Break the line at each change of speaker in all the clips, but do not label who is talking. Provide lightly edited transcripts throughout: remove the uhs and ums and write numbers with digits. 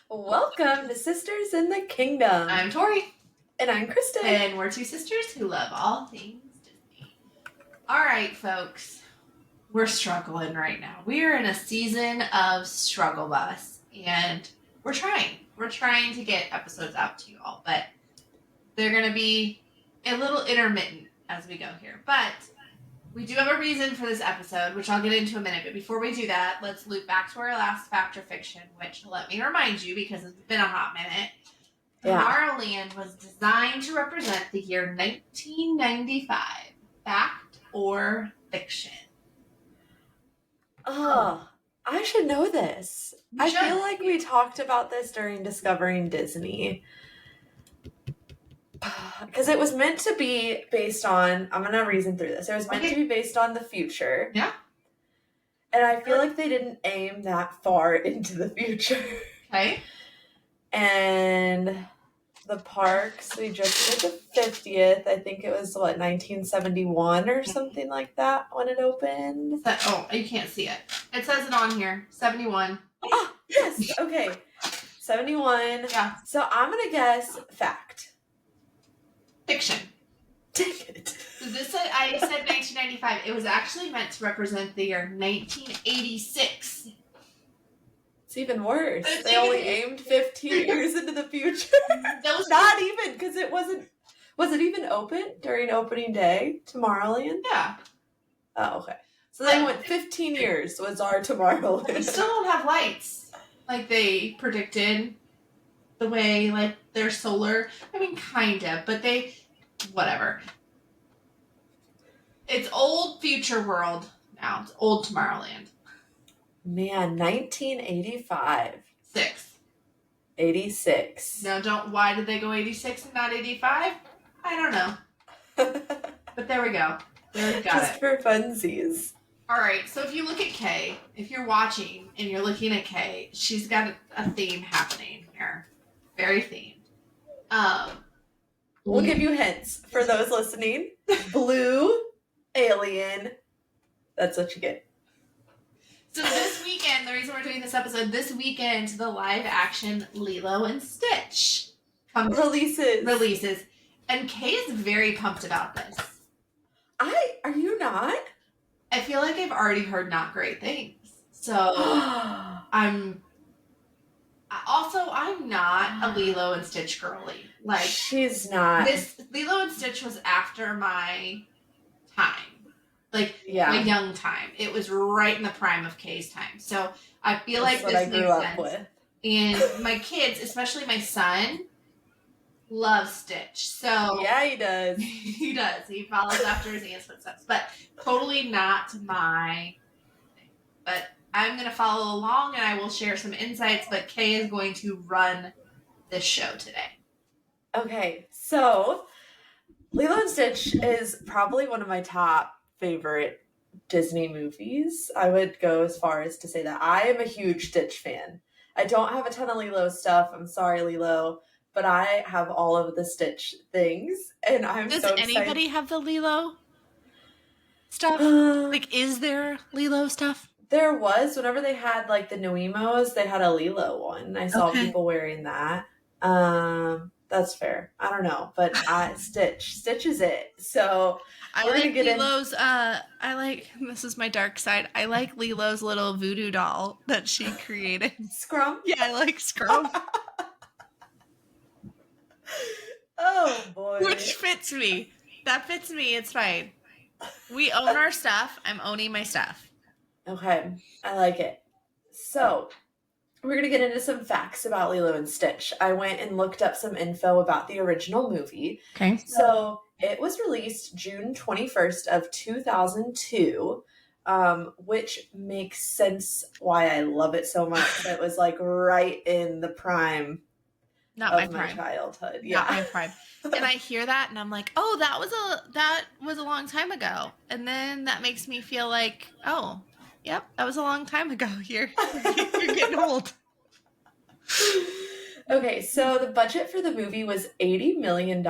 Welcome to Sisters in the Kingdom.
I'm Tori.
And I'm Kristen.
And we're two sisters who love all things Disney. All right, folks. We're struggling right now. We're in a season of struggle bus. And we're trying. We're trying to get episodes out to you all. But they're going to be a little intermittent as we go here. But we do have a reason for this episode, which I'll get into in a minute. But before we do that, let's loop back to our last fact or fiction, which let me remind you, because it's been a hot minute. Tomorrowland was designed to represent the year 1995. Fact or fiction?
Oh, I should know this. I feel like we talked about this during Discovering Disney. Because it was meant to be based on, I'm going to reason through this. It was meant to be based on the future.
Yeah.
And I feel like they didn't aim that far into the future.
Okay.
And the parks, we just did the 50th. I think it was, 1971 or something like that when it opened?
You can't see it. It says it on here. 71.
Oh, yes. Okay. 71.
Yeah.
So I'm going to guess fact.
Fiction.
Dang it.
I said 1995. It was actually meant to represent the year 1986.
It's even worse. They only aimed 15 years into the future. Not even, because it wasn't. Was it even open during opening day, Tomorrowland?
Yeah.
Oh, okay. So they went 15 years was our Tomorrowland.
We still don't have lights like they predicted. The way, like, they're solar. I mean, kind of, but whatever. It's old future world now. It's old Tomorrowland.
Man, 1985. 86.
No, why did they go 86 and not 85? I don't know. But there we go. There we got
Just
it.
for funsies.
All right, so if you look at Kay, if you're watching and you're looking at Kay, she's got a theme happening here. Very themed.
We'll give you hints for those listening. Blue, alien. That's what you get.
So this weekend, the reason we're doing this episode, this weekend, the live action Lilo and Stitch releases. And Kay is very pumped about this.
Are you not?
I feel like I've already heard not great things. So I'm not a Lilo and Stitch girly. Like,
she's not.
This Lilo and Stitch was after my time. Like, my young time. It was right in the prime of Kay's time. So I feel like this makes sense. With. And my kids, especially my son, loves Stitch. So
yeah, he does.
He does. He follows after his aunt's footsteps. But totally not my thing. But I'm going to follow along and I will share some insights. But Kay is going to run this show today.
Okay, so Lilo and Stitch is probably one of my top favorite Disney movies. I would go as far as to say that I am a huge Stitch fan. I don't have a ton of Lilo stuff. I'm sorry, Lilo, but I have all of the Stitch things, and I'm so excited.
Does anybody have the Lilo stuff? Is there Lilo stuff?
There was. Whenever they had, like, the Noemos, they had a Lilo one. I saw people wearing that. That's fair. I don't know, but Stitch is it. So
I like Lilo's. This is my dark side. I like Lilo's little voodoo doll that she created.
Scrum.
Yeah, I like Scrum.
Oh boy.
Which fits me. That fits me. It's fine. We own our stuff. I'm owning my stuff.
Okay, I like it. So we're going to get into some facts about Lilo and Stitch. I went and looked up some info about the original movie.
Okay.
So it was released June 21st of 2002, which makes sense why I love it so much. It was like right in the prime of my childhood. Yeah.
Not my prime. And I hear that and I'm like, oh, that was a long time ago. And then that makes me feel like, oh, yep, that was a long time ago. You're getting old.
Okay, so the budget for the movie was $80 million,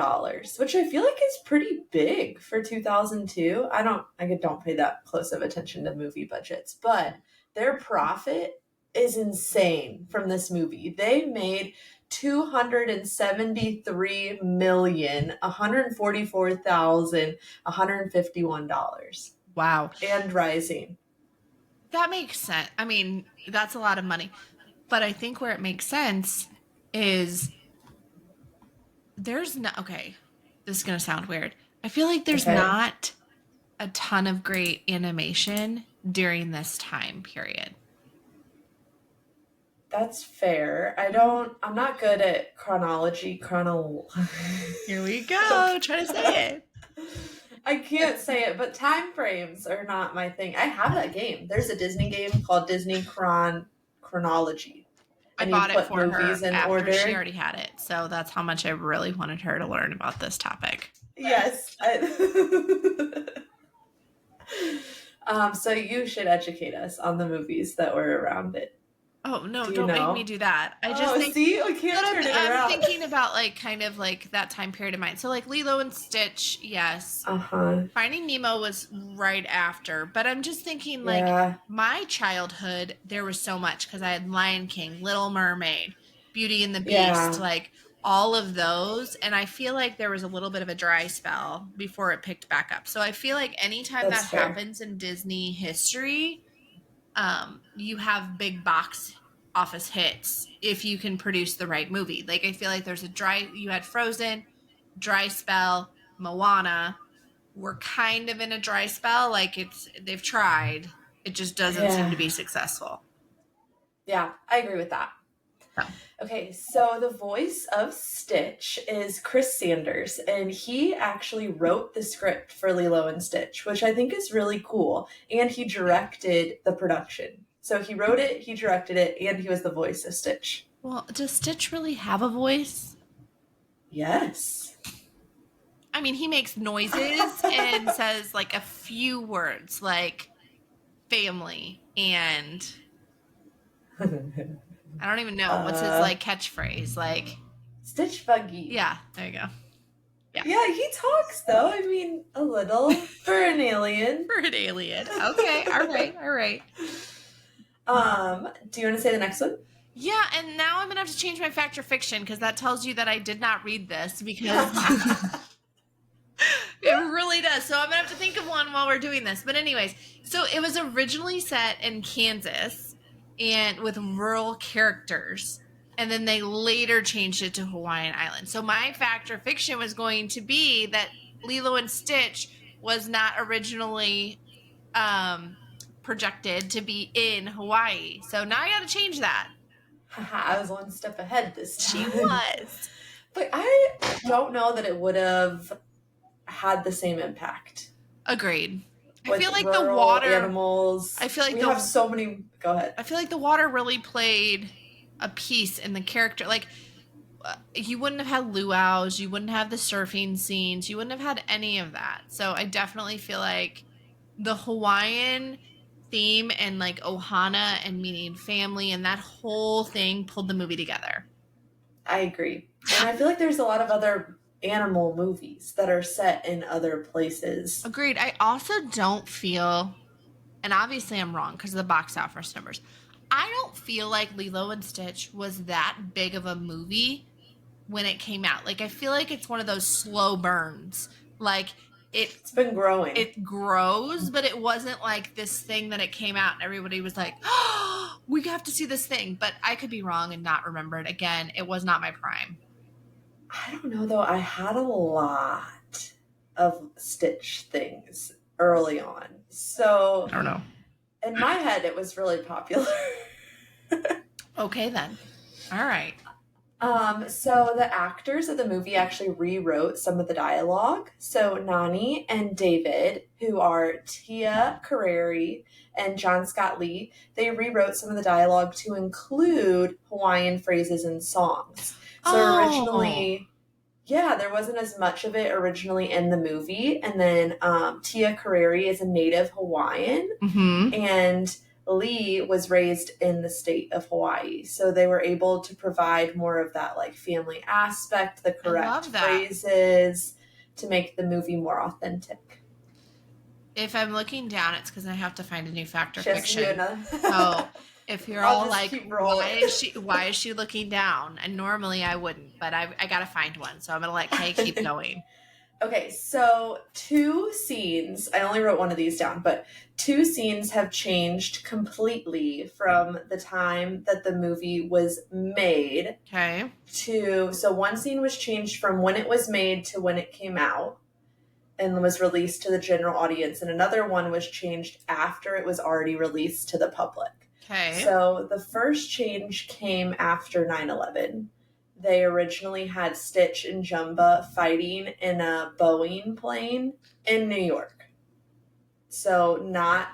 which I feel like is pretty big for 2002. I don't pay that close of attention to movie budgets, but their profit is insane from this movie. They made $273,144,151
Wow.
and rising.
That makes sense. I mean, that's a lot of money. But I think where it makes sense is there's not, okay, this is going to sound weird. I feel like there's not a ton of great animation during this time period.
That's fair. I'm not good at chronology.
Here we go. Try to say it.
I can't say it, but time frames are not my thing. I have that game. There's a Disney game called Disney Chronology.
I
And
bought
you
it
put
for
movies
her
in
after
order.
she already had it. So that's how much I really wanted her to learn about this topic.
Yes. So you should educate us on the movies that were around it.
Oh, no,
Do you
don't
know?
make me do that. I just think,
see? We can't turn it
I'm
around.
thinking about like kind of like that time period of mine. So like Lilo and Stitch, yes.
Uh-huh.
Finding Nemo was right after, but I'm just thinking like
Yeah.
my childhood, there was so much because I had Lion King, Little Mermaid, Beauty and the Beast,
Yeah.
like all of those. And I feel like there was a little bit of a dry spell before it picked back up. So I feel like anytime
That's
that
fair.
happens in Disney history, you have big box office hits if you can produce the right movie. Like I feel like there's you had Frozen, dry spell, Moana. We're kind of in a dry spell. Like they've tried. It just doesn't seem to be successful.
Yeah, I agree with that.
Oh.
Okay, so the voice of Stitch is Chris Sanders, and he actually wrote the script for Lilo and Stitch, which I think is really cool. And he directed the production. So he wrote it, he directed it, and he was the voice of Stitch.
Well, does Stitch really have a voice?
Yes.
I mean, he makes noises and says like a few words like family and I don't even know what's his like catchphrase, like
Stitch Buggy.
Yeah, there you go.
Yeah, he talks though. I mean, a little for an alien.
For an alien. Okay, all right.
Do you want to say the next one?
Yeah, and now I'm gonna have to change my fact or fiction because that tells you that I did not read this because it really does. So I'm gonna have to think of one while we're doing this. But anyways, so it was originally set in Kansas and with rural characters, and then they later changed it to Hawaiian Island. So my fact or fiction was going to be that Lilo and Stitch was not originally projected to be in Hawaii. So now I got to change that.
I was one step ahead this time.
She was.
But I don't know that it would have had the same impact.
Agreed. I
With
feel like the
rural
water
animals.
I feel like
we have so many. Go ahead.
I feel like the water really played a piece in the character. Like you wouldn't have had luau's, you wouldn't have the surfing scenes, you wouldn't have had any of that. So I definitely feel like the Hawaiian theme and like ohana and meaning family and that whole thing pulled the movie together.
I agree. And I feel like there's a lot of other animal movies that are set in other places.
Agreed. I also don't feel, and obviously I'm wrong because of the box office numbers, I don't feel like Lilo and Stitch was that big of a movie when it came out. Like I feel like it's one of those slow burns. Like it's
been growing.
It grows, but it wasn't like this thing that it came out and everybody was like, oh, we have to see this thing. But I could be wrong and not remember it. Again, it was not my prime.
I don't know though. I had a lot of Stitch things early on. So
I don't know.
In my head, it was really popular.
Okay, then. All right.
So the actors of the movie actually rewrote some of the dialogue. So Nani and David, who are Tia Carrere and John Scott Lee, they rewrote some of the dialogue to include Hawaiian phrases and songs. So originally, there wasn't as much of it originally in the movie. And then Tia Carrere is a native Hawaiian.
Mm-hmm.
And Lee was raised in the state of Hawaii. So they were able to provide more of that like family aspect, the correct phrases to make the movie more authentic.
If I'm looking down, it's because I have to find a new fact or
Just
fiction.
Oh.
if you're
I'll
all
just
like,
keep rolling.
why is she looking down? And normally I wouldn't, but I got to find one. So I'm going to let Kay keep going.
Okay, so 2 scenes, I only wrote one of these down, but 2 scenes have changed completely from the time that the movie was made
Okay.
so one scene was changed from when it was made to when it came out and was released to the general audience, and another one was changed after it was already released to the public.
Okay.
So the first change came after 9/11. They originally had Stitch and Jumba fighting in a Boeing plane in New York. So not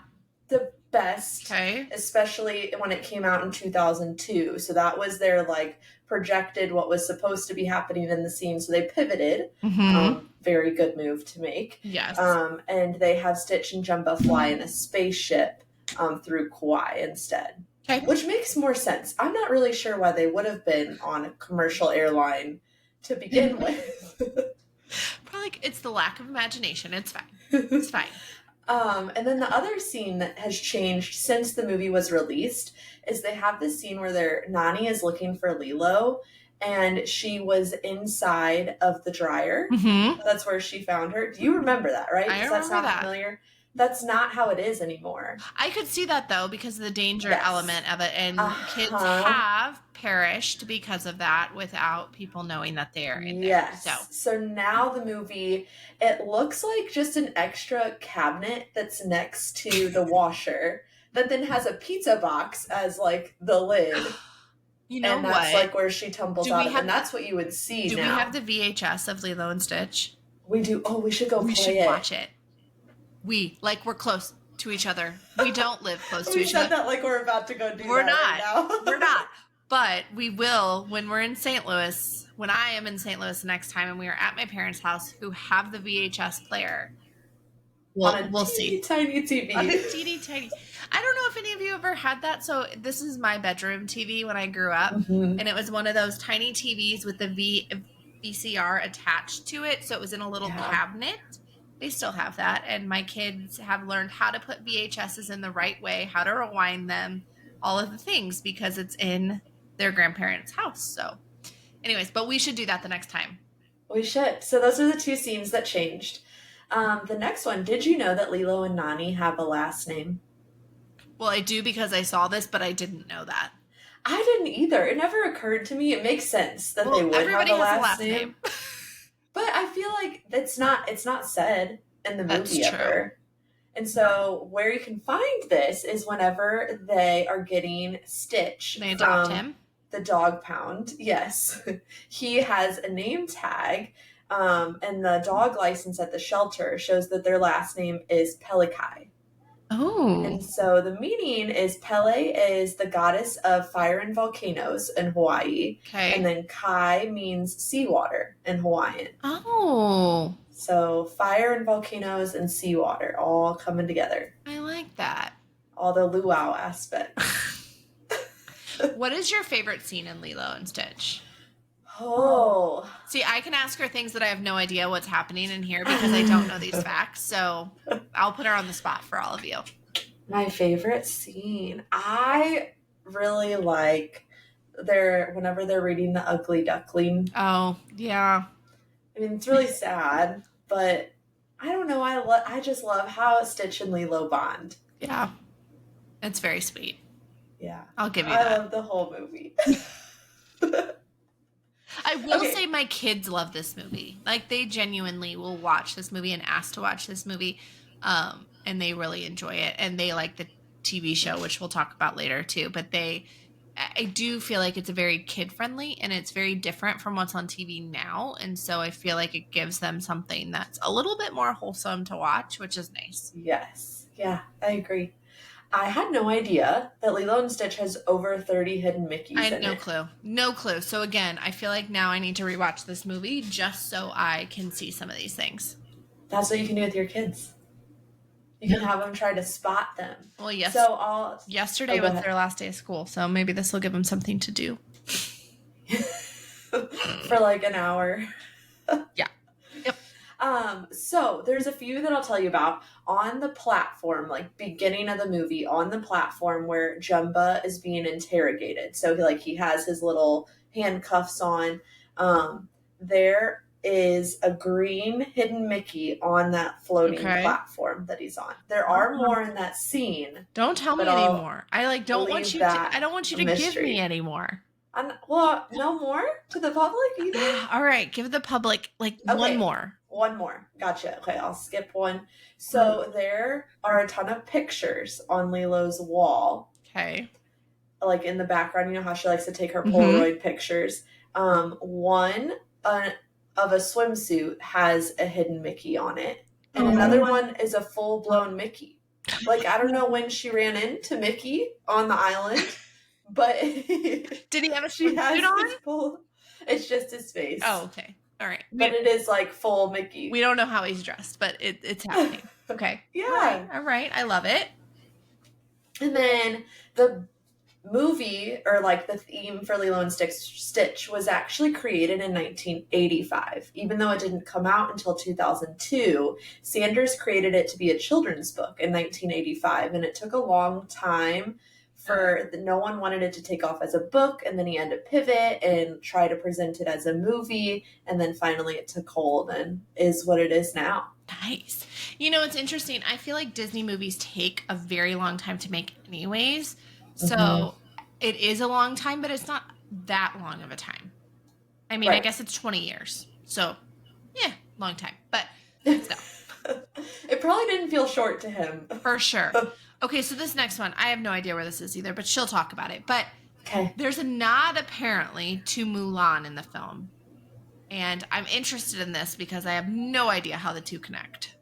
the best,
Okay.
especially when it came out in 2002. So that was their like projected what was supposed to be happening in the scene. So they pivoted.
Mm-hmm.
Very good move to make.
Yes.
And they have Stitch and Jumba fly in a spaceship through Kauai instead.
Okay.
Which makes more sense. I'm not really sure why they would have been on a commercial airline to begin with.
Probably it's the lack of imagination. It's fine. It's fine.
And then the other scene that has changed since the movie was released is they have this scene where Nani is looking for Lilo, and she was inside of the dryer.
Mm-hmm.
That's where she found her. Do you remember that, right?
I
Does that sound
remember that.
familiar? That's not how it is anymore.
I could see that though because of the danger
Yes.
element of it, and kids
Uh-huh.
have perished because of that without people knowing that they're in there.
Yes.
So
So now the movie, it looks like just an extra cabinet that's next to the washer that then has a pizza box as like the lid.
you know
And that's
what?
like where she tumbles
Do
out
we
of.
have-
And that's what you would see
Do
now.
we have the VHS of Lilo and Stitch?
We do. Oh, we should go
We
play
should
it.
watch it. We're close to each other. We don't live close to
We
each
said
other.
that like we're about to go do
We're
that right now.
We're not. But we will when we're in St. Louis, when I am in St. Louis next time and we are at my parents' house who have the VHS player.
On a
We'll see.
Tiny TV.
On a teeny tiny. I don't know if any of you ever had that. So this is my bedroom TV when I grew up.
Mhm.
And it was one of those tiny TVs with the VCR attached to it. So it was in a little
Yeah.
cabinet. They still have that. And my kids have learned how to put VHSs in the right way, how to rewind them, all of the things because it's in their grandparents' house. So anyways, but we should do that the next time.
We should. So those are the 2 scenes that changed. The next one, did you know that Lilo and Nani have a last name?
Well, I do because I saw this, but I didn't know that.
I didn't either. It never occurred to me. It makes sense that they would
everybody
have a
has
last name. But I feel like it's not said in the
That's
movie
true.
ever. And so where you can find this is whenever they are getting Stitch
They adopt
from
him.
the dog pound. Yes. He has a name tag, and the dog license at the shelter shows that their last name is Pelikai.
Oh.
And so the meaning is Pele is the goddess of fire and volcanoes in Hawaii.
Okay.
And then Kai means seawater in Hawaiian.
Oh,
So fire and volcanoes and seawater all coming together.
I like that.
All the luau aspects.
What is your favorite scene in Lilo and Stitch?
Oh.
See, I can ask her things that I have no idea what's happening in here because I don't know these facts. So I'll put her on the spot for all of you.
My favorite scene. I really like whenever they're reading The Ugly Duckling.
Oh, yeah.
I mean, it's really sad, but I don't know. I just love how Stitch and Lilo bond.
Yeah. It's very sweet.
Yeah.
I'll give you
I
that.
love the whole movie.
I will
Okay.
say my kids love this movie. Like they genuinely will watch this movie and ask to watch this movie. And they really enjoy it. And they like the TV show, which we'll talk about later too. But I do feel like it's a very kid friendly and it's very different from what's on TV now. And so I feel like it gives them something that's a little bit more wholesome to watch, which is nice.
Yes. Yeah, I agree. I had no idea that Lilo and Stitch has over 30 hidden Mickeys
I had
in
no
it.
clue. No clue. So again, I feel like now I need to rewatch this movie just so I can see some of these things.
That's what you can do with your kids. You can have them try to spot them.
Well, yes.
So
Yesterday
go
was
ahead.
their last day of school, so maybe this will give them something to do.
for like an hour.
Yeah. Yep.
So there's a few that I'll tell you about on the platform, like beginning of the movie, on the platform where Jumba is being interrogated. So he has his little handcuffs on. There is a green hidden Mickey on that floating platform that he's on. There are more in that scene.
Don't tell me anymore. I don't want you to. I don't want you to give me any more.
Well, no more to the public either.
All right, give the public one more.
One more. Gotcha. Okay, I'll skip one. So there are a ton of pictures on Lilo's wall.
Okay.
Like in the background, you know how she likes to take her Polaroid pictures. One of a swimsuit has a hidden Mickey on it. And another one is a full-blown Mickey. Like, I don't know when she ran into Mickey on the island, but
did he have a swimsuit on?
It's just his face.
Oh, okay. All right.
But it is like full Mickey.
We don't know how he's dressed, but it's happening. Okay.
Yeah.
All right. I love it.
And then the movie, or like the theme for Lilo and Stitch was actually created in 1985. Even though it didn't come out until 2002, Sanders created it to be a children's book in 1985. And it took a long time for no one wanted it to take off as a book, and then he had to pivot and try to present it as a movie, and then finally it took hold and is what it is now.
Nice. You know, it's interesting. I feel like Disney movies take a very long time to make anyways. So it is a long time, but it's not that long of a time. I mean, I guess it's 20 years. So, yeah, long time. But still.
It probably didn't feel short to him.
For sure. Okay, so this next one, I have no idea where this is either, but she'll talk about it. But there's a nod, apparently, to Mulan in the film. And I'm interested in this because I have no idea how the two connect.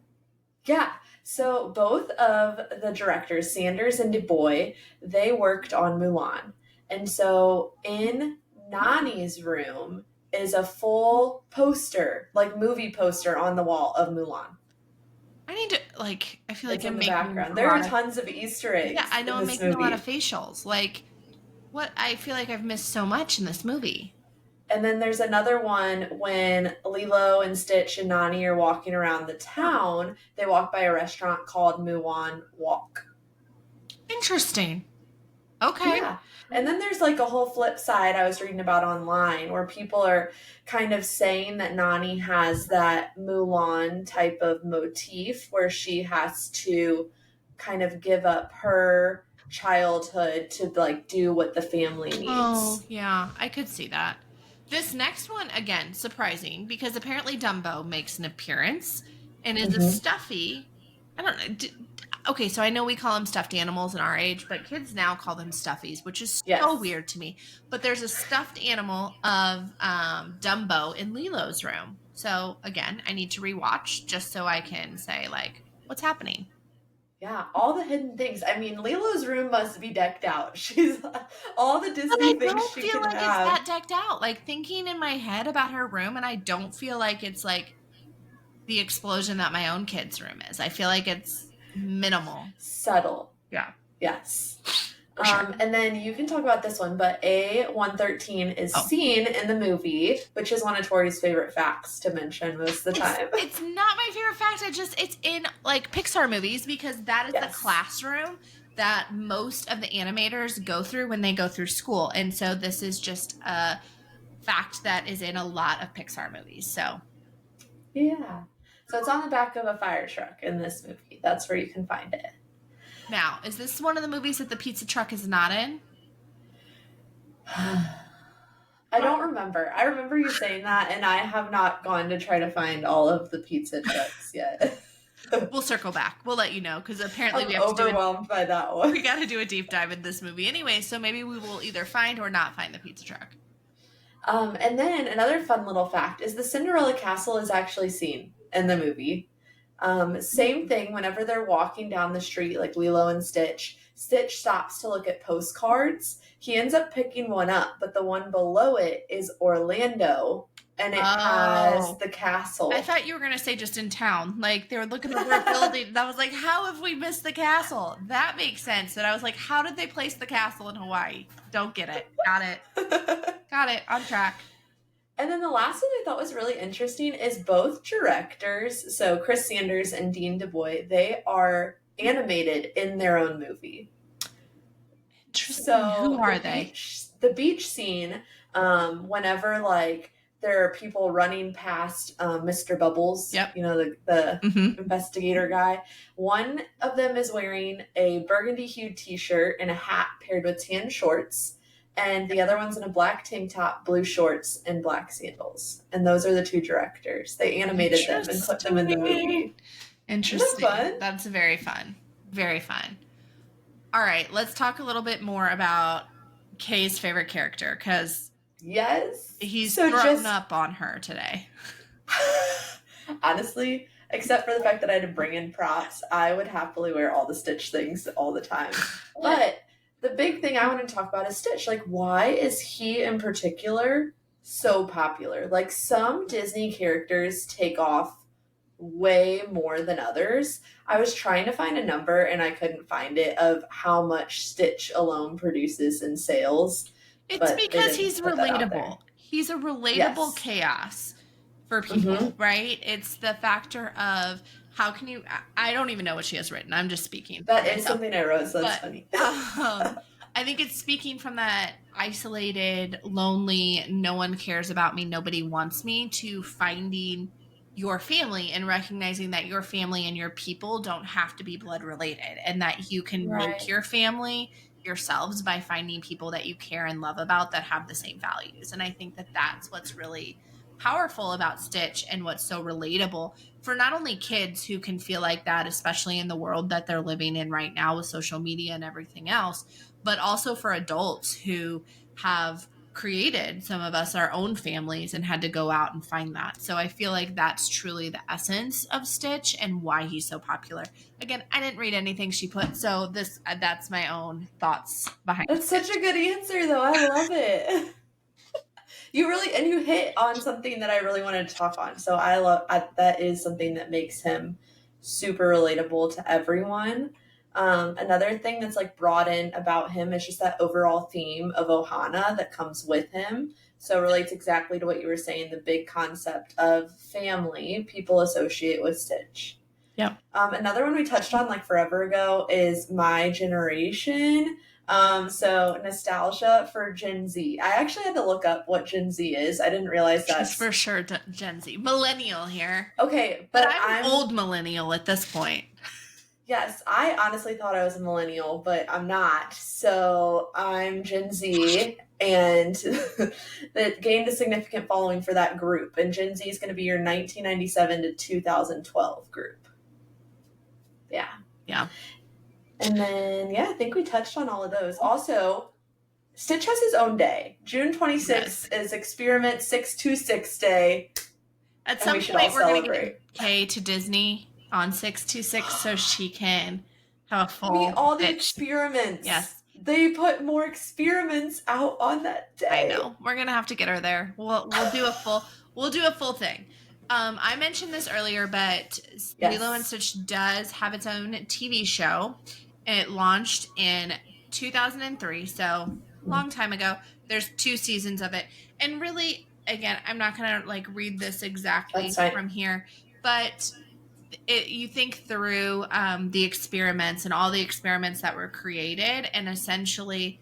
Yeah. So both of the directors, Sanders and Du Bois, they worked on Mulan. And so in Nani's room is a full poster, like movie poster on the wall of Mulan.
I need to, I feel like I'm
in the
making
background. There are tons of Easter eggs.
Yeah, I know I'm making a lot of facials. I feel like I've missed so much in this movie.
And then there's another one when Lilo and Stitch and Nani are walking around the town. They walk by a restaurant called Mulan Walk.
Interesting. Okay.
Yeah. And then there's a whole flip side I was reading about online where people are kind of saying that Nani has that Mulan type of motif where she has to kind of give up her childhood to do what the family needs.
Oh, yeah. I could see that. This next one, again, surprising because apparently Dumbo makes an appearance and is a stuffy. I don't know. Okay, so I know we call them stuffed animals in our age, but kids now call them stuffies, which is so weird to me. But there's a stuffed animal of Dumbo in Lilo's room. So, again, I need to rewatch just so I can say, what's happening?
Yeah, all the hidden things. I mean, Lilo's room must be decked out. She's all the Disney things she can have. I don't feel like
it's that decked out. Thinking in my head about her room, and I don't feel like it's the explosion that my own kid's room is. I feel like it's minimal.
Subtle.
Yeah.
Yes.
Sure.
And then you can talk about this one, but A113 is seen in the movie, which is one of Tori's favorite facts to mention most of the time.
It's not my favorite fact. It's in Pixar movies because that is the classroom that most of the animators go through when they go through school. And so this is just a fact that is in a lot of Pixar movies. So
yeah. So it's on the back of a fire truck in this movie. That's where you can find it.
Now, is this one of the movies that the pizza truck is not in?
I don't remember. I remember you saying that, and I have not gone to try to find all of the pizza trucks yet.
We'll circle back. We'll let you know, because apparently we have
overwhelmed by that one.
We got to do a deep dive in this movie anyway, so maybe we will either find or not find the pizza truck.
And then another fun little fact is the Cinderella Castle is actually seen in the movie. Same thing whenever they're walking down the street, like Lilo and Stitch stops to look at postcards. He ends up picking one up, but the one below it is Orlando, and it has the castle.
I thought you were going to say just in town. They were looking over a building, and I was like, how have we missed the castle? That makes sense. And I was like, how did they place the castle in Hawaii? Don't get it. Got it. Got it. On track.
And then the last one I thought was really interesting is both directors, so Chris Sanders and Dean DeBoy, they are animated in their own movie.
Interesting.
So
Who are they?
The beach scene, whenever like there are people running past Mr. Bubbles,
Yep.
you know, the
Mm-hmm.
investigator guy. One of them is wearing a burgundy hued t-shirt and a hat paired with tan shorts. And the other one's in a black tank top, blue shorts, and black sandals. And those are the two directors. They animated them and put them in the movie.
Interesting.
fun?
That's very fun. Very fun. All right, let's talk a little bit more about Kay's favorite character, because
Yes.
he's
So
thrown
just-
up on her today.
Honestly, except for the fact that I had to bring in props, I would happily wear all the Stitch things all the time. But the big thing I want to talk about is Stitch. Like, why is he in particular so popular? Like, some Disney characters take off way more than others. I was trying to find a number and I couldn't find it of how much Stitch alone produces in sales.
It's
But they
because
didn't
he's
put that out there.
relatable. He's a relatable
Yes.
chaos for people,
Mhm.
right? It's the factor of how can you, I don't even know what she has written. I'm just speaking.
That
for
is
myself.
something I wrote, so that's
But,
funny.
I think it's speaking from that isolated, lonely, no one cares about me, nobody wants me, to finding your family and recognizing that your family and your people don't have to be blood related, and that you can
Right.
make your family yourselves by finding people that you care and love about that have the same values. And I think that that's what's really powerful about Stitch and what's so relatable for not only kids who can feel like that, especially in the world that they're living in right now with social media and everything else, but also for adults who have created, some of us, our own families and had to go out and find that. So I feel like that's truly the essence of Stitch and why he's so popular. Again, I didn't read anything she put, so that's my own thoughts behind
That's such a good answer, though. I love it. You hit on something that I really wanted to talk on. So that is something that makes him super relatable to everyone. Another thing that's like brought in about him is just that overall theme of Ohana that comes with him. So it relates exactly to what you were saying, the big concept of family people associate with Stitch.
Yep.
Another one we touched on like forever ago is My Generation. So nostalgia for Gen Z. I actually had to look up what Gen Z is. I didn't realize that.
She's for sure Gen Z. Millennial here.
Okay,
But
but
I'm old millennial at this point.
Yes, I honestly thought I was a millennial, but I'm not. So I'm Gen Z, and that gained a significant following for that group. And Gen Z is going to be your 1997 to 2012 group. Yeah.
Yeah.
And then, yeah, I think we touched on all of those. Also, Stitch has his own day. June 26th is Experiment 626 Day.
At
And
some
we should all
point, we're going to
celebrate.
get Kay to Disney on 626 so she can have a full
Meet all the
Stitch.
experiments.
Yes.
They put more experiments out on that day.
I know. We're gonna have to get her there. We'll do a full thing. I mentioned this earlier, but
Yes.
Lilo and Stitch does have its own TV show. It launched in 2003, so a long time ago. There's 2 seasons of it, and really, again, I'm not gonna like read this exactly
That's fine.
from here, but you think through the experiments and all the experiments that were created, and essentially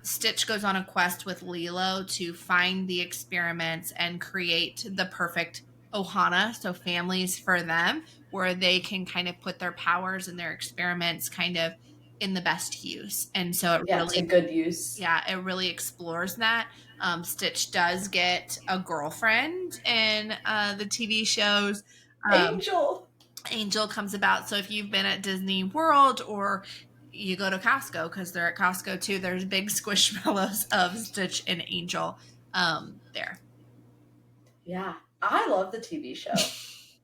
Stitch goes on a quest with Lilo to find the experiments and create the perfect ohana, so families for them, where they can kind of put their powers and their experiments kind of in the best use. And so it
Yeah, it's
really
a good use.
yeah, it really explores that. Stitch does get a girlfriend in the TV shows. Angel comes about. So if you've been at Disney World or you go to Costco, because they're at Costco too, there's big squishmallows of Stitch and Angel there.
Yeah, I love the TV show.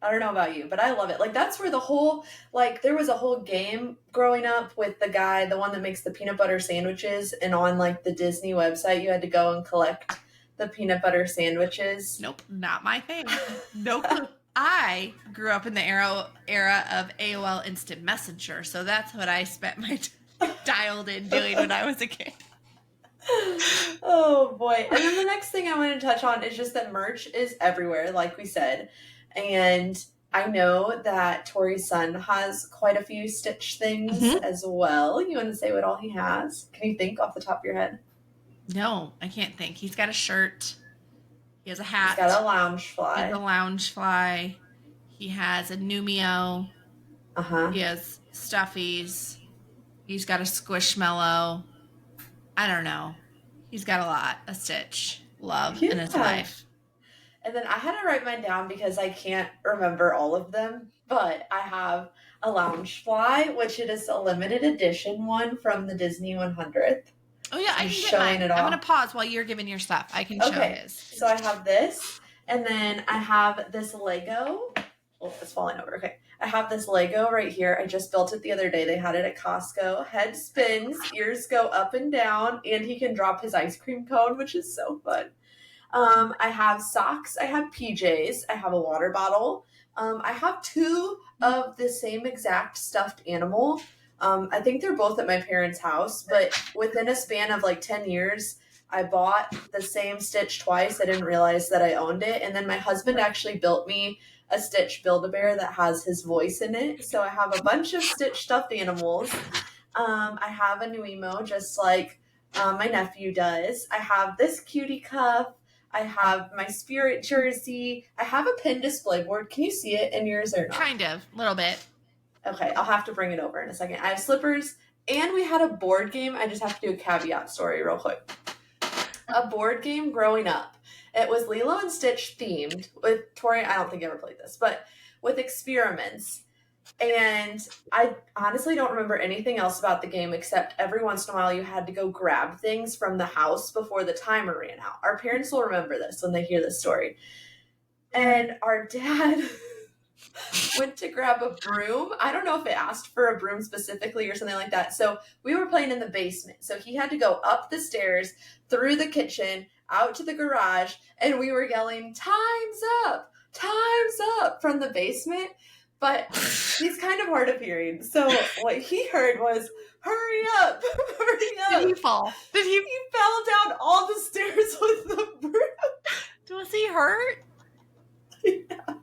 I don't know about you, but I love it. Like, that's where the whole, like, there was a whole game growing up with the guy, the one that makes the peanut butter sandwiches, and on, like, the Disney website, you had to go and collect the peanut butter sandwiches.
Nope, not my thing. Nope. I grew up in the era of AOL Instant Messenger, so that's what I spent my dialed in doing when I was a kid.
Oh boy. And then the next thing I want to touch on is just that merch is everywhere, like we said. And I know that Tori's son has quite a few Stitch things as well. You want to say what all he has? Can you think off the top of your head?
No, I can't think. He's got a shirt. He has a hat.
He's got a lounge
He
fly.
has a lounge fly. He has a Numio.
Uh-huh.
He has stuffies. He's got a Squishmallow. I don't know. He's got a lot of Stitch love in his life.
And then I had to write mine down because I can't remember all of them, but I have a Loungefly, which it is a limited edition one from the Disney 100th.
Oh yeah, I
I'm
can get
showing
mine.
it
I'm
off.
gonna pause while you're giving your stuff. I can show his.
So I have this, and then I have this Lego. Oh, it's falling over. Okay. I have this Lego right here. I just built it the other day. They had it at Costco. Head spins, ears go up and down, and he can drop his ice cream cone, which is so fun. I have socks. I have PJs. I have a water bottle. I have two of the same exact stuffed animal. I think they're both at my parents' house, but within a span of like 10 years, I bought the same Stitch twice. I didn't realize that I owned it. And then my husband actually built me a Stitch Build-A-Bear that has his voice in it. So I have a bunch of Stitch stuffed animals. I have a Nuimo, just like my nephew does. I have this cutie cuff. I have my Spirit jersey. I have a pin display board. Can you see it in yours or not?
Kind of, a little bit.
Okay, I'll have to bring it over in a second. I have slippers, and we had a board game. I just have to do a caveat story real quick. A board game growing up. It was Lilo and Stitch themed with Tori. I don't think I ever played this, but with experiments. And I honestly don't remember anything else about the game except every once in a while you had to go grab things from the house before the timer ran out. Our parents will remember this when they hear this story. And our dad went to grab a broom. I don't know if it asked for a broom specifically or something like that. So we were playing in the basement. So he had to go up the stairs, through the kitchen, out to the garage, and we were yelling, "Time's up! Time's up!" from the basement. But he's kind of hard of hearing. So what he heard was, "Hurry up! Hurry up!"
Did he fall?
He fell down all the stairs with the broom.
Was he hurt?
Yeah.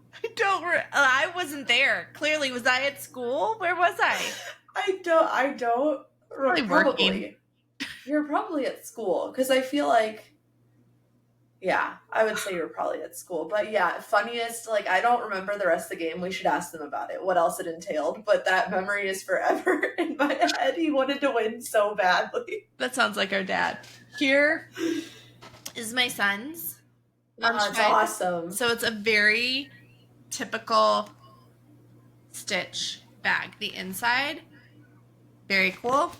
I wasn't there. Clearly, was I at school? Where was I?
I don't. Probably. You're probably at school because I feel like. Yeah, I would say you're probably at school. But yeah, funniest, like, I don't remember the rest of the game. We should ask them about it, what else it entailed. But that memory is forever in my head. He wanted to win so badly.
That sounds like our dad. Here is my son's.
Oh, it's awesome.
So it's a very typical Stitch bag. The inside, very cool.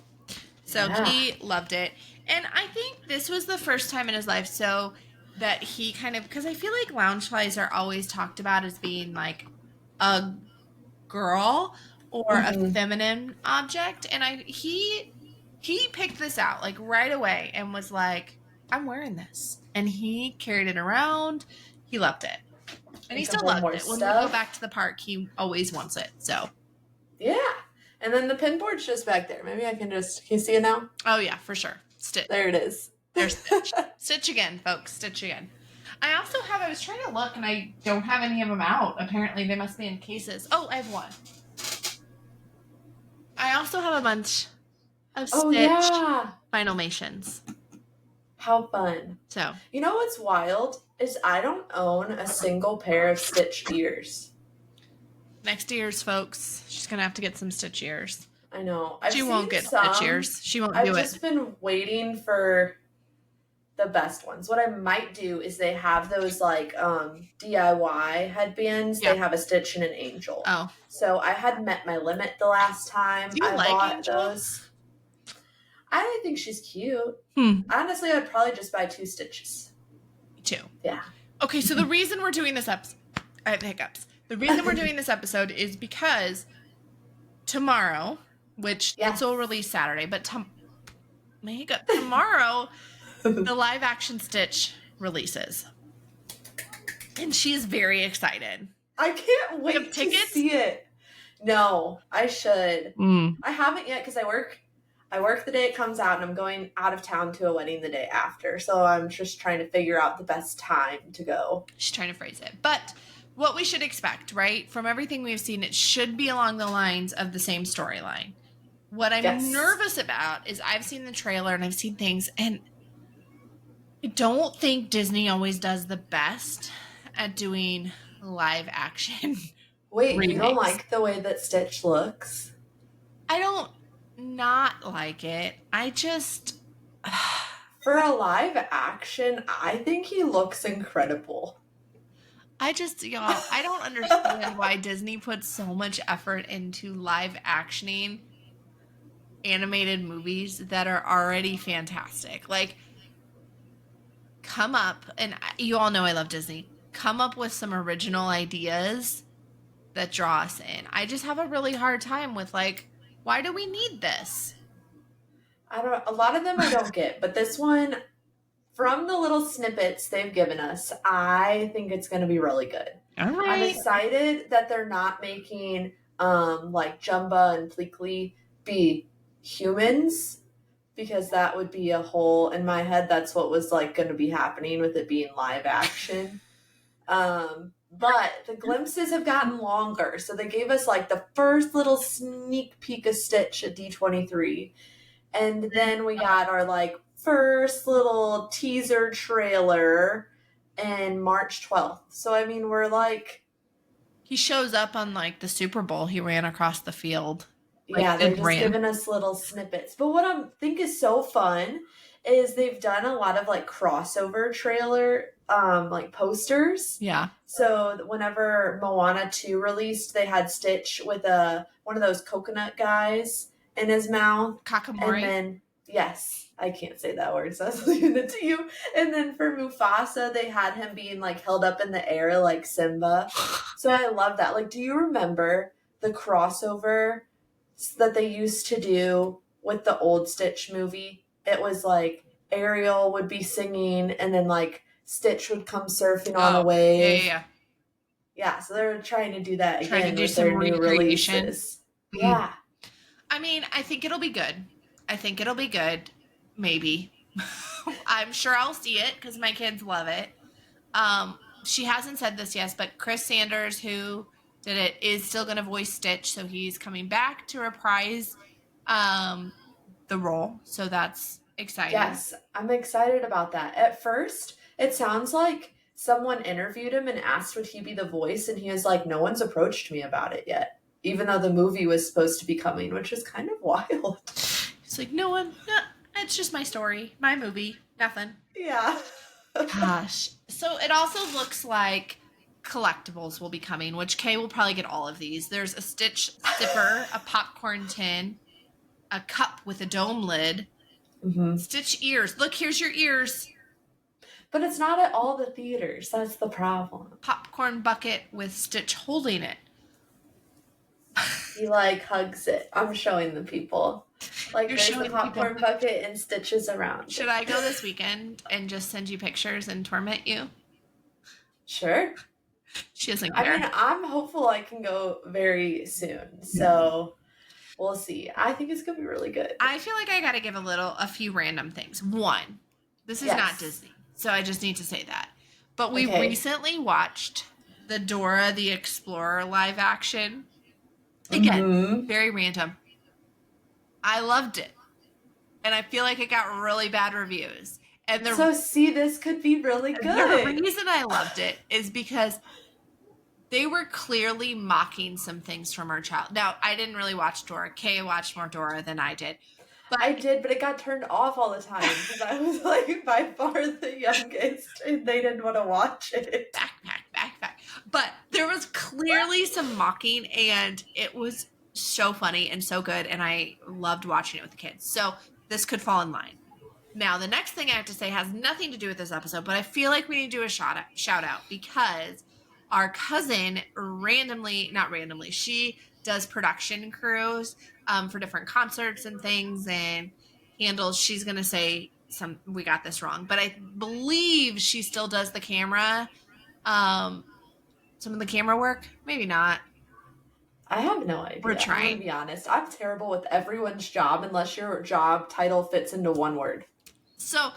So he loved it. And I think this was the first time in his life so that he kind of, because I feel like Loungeflies are always talked about as being like a girl or a feminine object. And he picked this out like right away and was like, "I'm wearing this." And he carried it around. He loved it. And he still loved it. When we go back to the park, he always wants it. So
yeah. And then the pin board's just back there. Maybe I can you see it now?
Oh yeah, for sure. Stitch.
There it is.
There's Stitch. Stitch again, folks. Stitch again. I was trying to look and I don't have any of them out. Apparently they must be in cases. Oh, I have one. I also have a bunch of Stitch Finalmations.
How fun.
So,
you know what's wild is I don't own a single pair of Stitch ears.
Next ears, folks. She's going to have to get some Stitch ears.
I know.
She won't get Stitch ears. She won't do it.
I've just been waiting for the best ones. What I might do is they have those like DIY headbands.
Yeah.
They have a Stitch and an Angel.
Oh.
So I had met my limit the last time.
Do you like
bought
Angel?
those. I think she's cute. Honestly, I'd probably just buy 2 Stitches.
Me too.
Yeah.
Okay, so the reason we're doing this episode, I have hiccups. The reason we're doing this episode is because tomorrow, which this will release Saturday, but tomorrow, the live action Stitch releases. And she's very excited.
I can't wait to see it. No, I should. I haven't yet because I work. I work the day it comes out, and I'm going out of town to a wedding the day after. So I'm just trying to figure out the best time to go.
She's trying to phrase it. But what we should expect, right? From everything we've seen, it should be along the lines of the same storyline. What I'm nervous about is I've seen the trailer and I've seen things, and I don't think Disney always does the best at doing live action.
Wait,
remakes.
You don't like the way that Stitch looks?
I don't not like it. I just...
For a live action, I think he looks incredible.
Y'all, I don't understand why Disney puts so much effort into live actioning animated movies that are already fantastic. Like, come up, and you all know I love Disney, come up with some original ideas that draw us in. I just have a really hard time with, like, why do we need this?
A lot of them I don't get, but this one, from the little snippets they've given us, I think it's going to be really good.
All right.
I'm excited that they're not making like Jumba and Pleakley be humans, because that would be a hole in my head. That's what was like going to be happening with it being live action. But the glimpses have gotten longer, so they gave us like the first little sneak peek of Stitch at D23, and then we got our like first little teaser trailer in March 12th. So I mean, we're like,
he shows up on like the Super Bowl. He ran across the field. Like,
yeah, they're just giving us little snippets. But what I think is so fun is they've done a lot of like crossover trailer like posters.
Yeah.
So whenever Moana 2 released, they had Stitch with one of those coconut guys in his mouth.
Kakamori.
And then, yes, I can't say that word, so I was leaving it to you. And then for Mufasa, they had him being like held up in the air like Simba. So I love that. Like, do you remember the crossover that they used to do with the old Stitch movie? It was like Ariel would be singing, and then like Stitch would come surfing on a wave. Yeah, so they're trying to do that again.
Trying to do
with
some
their new
recreation.
releases. Yeah.
I mean, I think it'll be good. Maybe. I'm sure I'll see it because my kids love it. She hasn't said this yet, but Chris Sanders, who did it, is still going to voice Stitch, so he's coming back to reprise the role. So that's exciting.
Yes, I'm excited about that. At first, it sounds like someone interviewed him and asked would he be the voice, and he was like, no one's approached me about it yet, even though the movie was supposed to be coming, which is kind of wild.
It's like, no, it's just my story, my movie, nothing.
Yeah.
Gosh. So it also looks like collectibles will be coming, which Kay will probably get all of these. There's a Stitch zipper, a popcorn tin, a cup with a dome lid, Stitch ears. Look, here's your ears.
But it's not at all the theaters. That's the problem.
Popcorn bucket with Stitch holding it.
He like hugs it. I'm showing the people. Like,
You're
there's
showing
a
the
popcorn
people.
bucket and Stitches around.
Should I go this weekend and just send you pictures and torment you?
Sure.
She doesn't care.
I mean, I'm hopeful I can go very soon. So we'll see. I think it's going to be really good.
I feel like I got to give a few random things. One, this is not Disney, so I just need to say that. But we recently watched the Dora the Explorer live action. Again, very random. I loved it. And I feel like it got really bad reviews. And
this could be really good.
The reason I loved it is because they were clearly mocking some things from our child. Now, I didn't really watch Dora. Kay watched more Dora than I did.
But I did, but it got turned off all the time because I was like by far the youngest and they didn't want to watch it.
Backpack. But there was clearly some mocking, and it was so funny and so good, and I loved watching it with the kids. So this could fall in line. Now, the next thing I have to say has nothing to do with this episode, but I feel like we need to do a shout out because our cousin she does production crews for different concerts and things, and she's going to say we got this wrong, but I believe she still does the camera, some of the camera work, maybe not.
I have no idea.
We're
I'm
trying.
going to be honest. I'm terrible with everyone's job unless your job title fits into one word.
So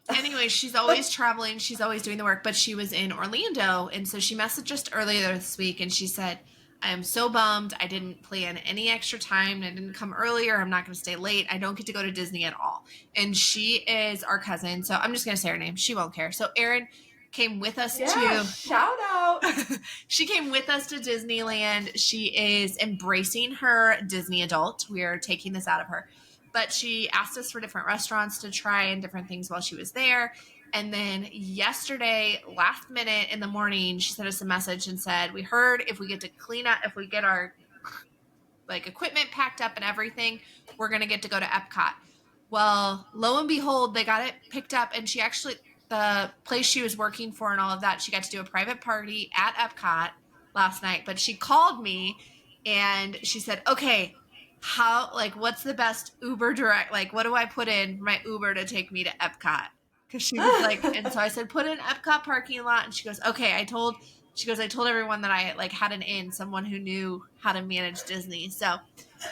anyway, she's always traveling. She's always doing the work, but she was in Orlando. And so she messaged us earlier this week and she said, I am so bummed. I didn't plan any extra time. I didn't come earlier. I'm not going to stay late. I don't get to go to Disney at all. And she is our cousin. So I'm just going to say her name. She won't care. So Erin came with us to
shout out.
She came with us to Disneyland. She is embracing her Disney adult. We are taking this out of her. But she asked us for different restaurants to try and different things while she was there. And then yesterday, last minute in the morning, she sent us a message and said, we heard if we get to clean up, if we get our like equipment packed up and everything, we're going to get to go to Epcot. Well, lo and behold, they got it picked up. And she actually, the place she was working for and all of that, she got to do a private party at Epcot last night. But she called me and she said, okay, how, like, what's the best Uber direct? Like, what do I put in for my Uber to take me to Epcot? Because she was like, and so I said, put in Epcot parking lot. And she goes, okay, I told everyone that I like had an in, someone who knew how to manage Disney. So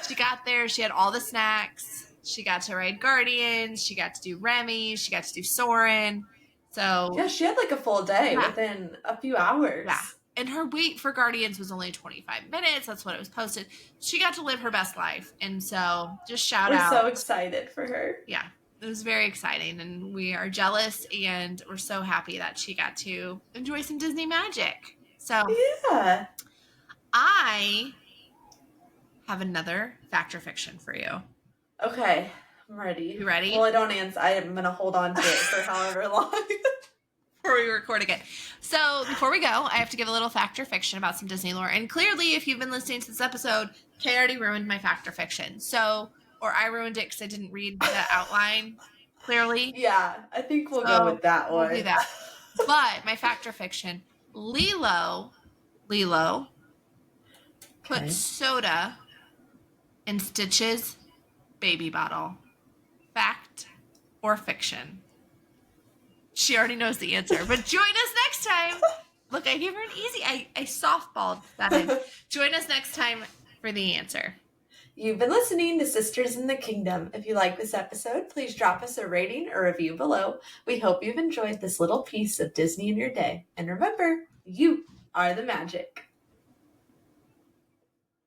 she got there, she had all the snacks. She got to ride Guardians. She got to do Remy. She got to do Soarin'. So
yeah, she had like a full day within a few hours.
Yeah. And her wait for Guardians was only 25 minutes. That's what it was posted. She got to live her best life. And so just shout out.
We're so excited for her.
Yeah. It was very exciting. And we are jealous and we're so happy that she got to enjoy some Disney magic. So
yeah.
I have another fact or fiction for you.
Okay. I'm ready.
You ready?
Well, I don't answer. I'm going to hold on to it for however long.
Before we record again. So before we go, I have to give a little fact or fiction about some Disney lore. And clearly, if you've been listening to this episode, Kay already ruined my fact or fiction. So, or I ruined it because I didn't read the outline clearly.
Yeah, I think we'll go with that one.
We'll do that. But my fact or fiction, Lilo put soda in Stitch's baby bottle. Fact or fiction? She already knows the answer, but join us next time. Look, I gave her an easy, I softballed that in. Join us next time for the answer.
You've been listening to Sisters in the Kingdom. If you like this episode, please drop us a rating or review below. We hope you've enjoyed this little piece of Disney in your day. And remember, you are the magic.